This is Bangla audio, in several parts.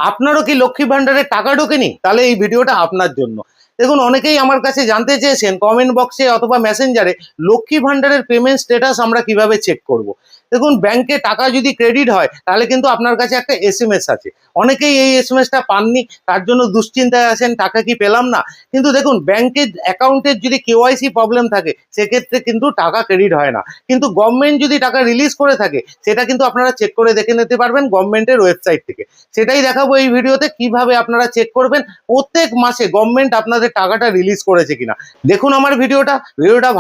আপনারও কি লক্ষ্মী ভান্ডারের টাকা ঢোকেনি? তাহলে এই ভিডিওটা আপনার জন্য। দেখুন, অনেকেই আমার কাছে জানতে চেয়েছেন কমেন্ট বক্সে অথবা মেসেঞ্জারে, লক্ষ্মী ভান্ডারের পেমেন্ট স্ট্যাটাস আমরা কিভাবে চেক করব। দেখুন, ব্যাংকে টাকা যদি ক্রেডিট হয় তাহলে কিন্তু আপনার কাছে একটা এসএমএস আছে। অনেকেই এই এসএমএসটা পাননি, তার জন্য দুশ্চিন্তায় আছেন টাকা কি পেলাম না। কিন্তু দেখুন, ব্যাংকের অ্যাকাউন্টের যদি কেওয়াইসি প্রবলেম থাকে সেক্ষেত্রে কিন্তু টাকা ক্রেডিট হয় না। কিন্তু গভর্নমেন্ট যদি টাকা রিলিজ করে থাকে সেটা কিন্তু আপনারা চেক করে দেখে নিতে পারবেন গভর্নমেন্টের ওয়েবসাইট থেকে। সেটাই দেখাবো এই ভিডিওতে, কিভাবে আপনারা চেক করবেন প্রত্যেক মাসে গভর্নমেন্ট আপনাদের টাকাটা রিলিজ করেছে কিনা। দেখুন আমার ভিডিওটা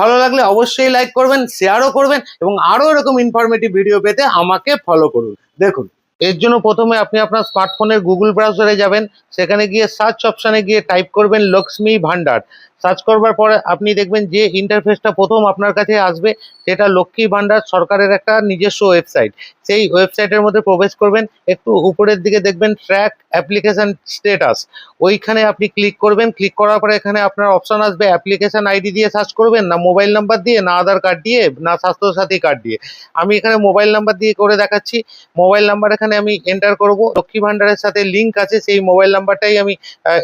ভালো লাগলে অবশ্যই লাইক করবেন, শেয়ারও করবেন এবং আরো এরকম ইনফরমেটিভ ভিডিও পেতে আমাকে ফলো করুন। দেখুন, এর জন্য প্রথমে আপনি আপনার স্মার্টফোনের গুগল ব্রাউজারে যাবেন, সেখানে গিয়ে সার্চ অপশানে গিয়ে টাইপ করবেন লক্ষ্মী ভান্ডার। সার্চ করবার পরে আপনি দেখবেন যে ইন্টারফেসটা প্রথম আপনার কাছে আসবে সেটা লক্ষ্মী ভান্ডার সরকারের একটা নিজস্ব ওয়েবসাইট। সেই ওয়েবসাইটের মধ্যে প্রবেশ করবেন, একটু উপরের দিকে দেখবেন ট্র্যাক অ্যাপ্লিকেশন স্ট্যাটাস, ওইখানে আপনি ক্লিক করবেন। ক্লিক করার পরে এখানে আপনার অপশন আসবে অ্যাপ্লিকেশন আইডি দিয়ে সার্চ করবেন, না মোবাইল নাম্বার দিয়ে, না আধার কার্ড দিয়ে, না স্বাস্থ্যসাথী কার্ড দিয়ে। আমি এখানে মোবাইল নাম্বার দিয়ে করে দেখাচ্ছি। মোবাইল নাম্বার এখানে আমি এন্টার করব, লক্ষ্মী ভান্ডারের সাথে লিঙ্ক আছে সেই মোবাইল নাম্বারটাই আমি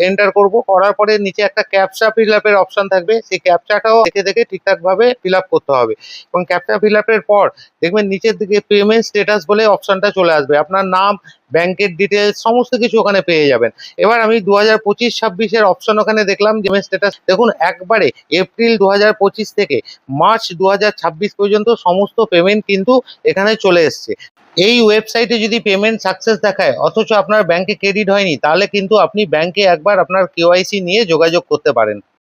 এন্টার করব। করার পরে নিচে একটা ক্যাপচা ফিল আপের অপশন থাকবে, সেই ক্যাপচাটাও দেখে দেখে ঠিকঠাকভাবে ফিল আপ করতে হবে। এবং ক্যাপচা ফিল আপের পর দেখবেন নিচের দিকে পেমেন্ট স্ট্যাটাস বলে অপশনটা চলে আসবে। আপনার নাম, ব্যাংকের ডিটেলস সমস্ত কিছু ওখানে পেয়ে যাবেন। এবার আমি 2025-26 অপশন ওখানে দেখলাম যে স্ট্যাটাস। দেখুন, একবারে এপ্রিল 2025 থেকে মার্চ 2026 পর্যন্ত সমস্ত পেমেন্ট কিন্তু এখানে চলে এসছে। এই ওয়েবসাইটে যদি পেমেন্ট সাকসেস দেখায় অথচ আপনার ব্যাংকে ক্রেডিট হয়নি, তাহলে কিন্তু আপনি ব্যাংকে একবার আপনার কেওয়াইসি নিয়ে যোগাযোগ করতে পারেন।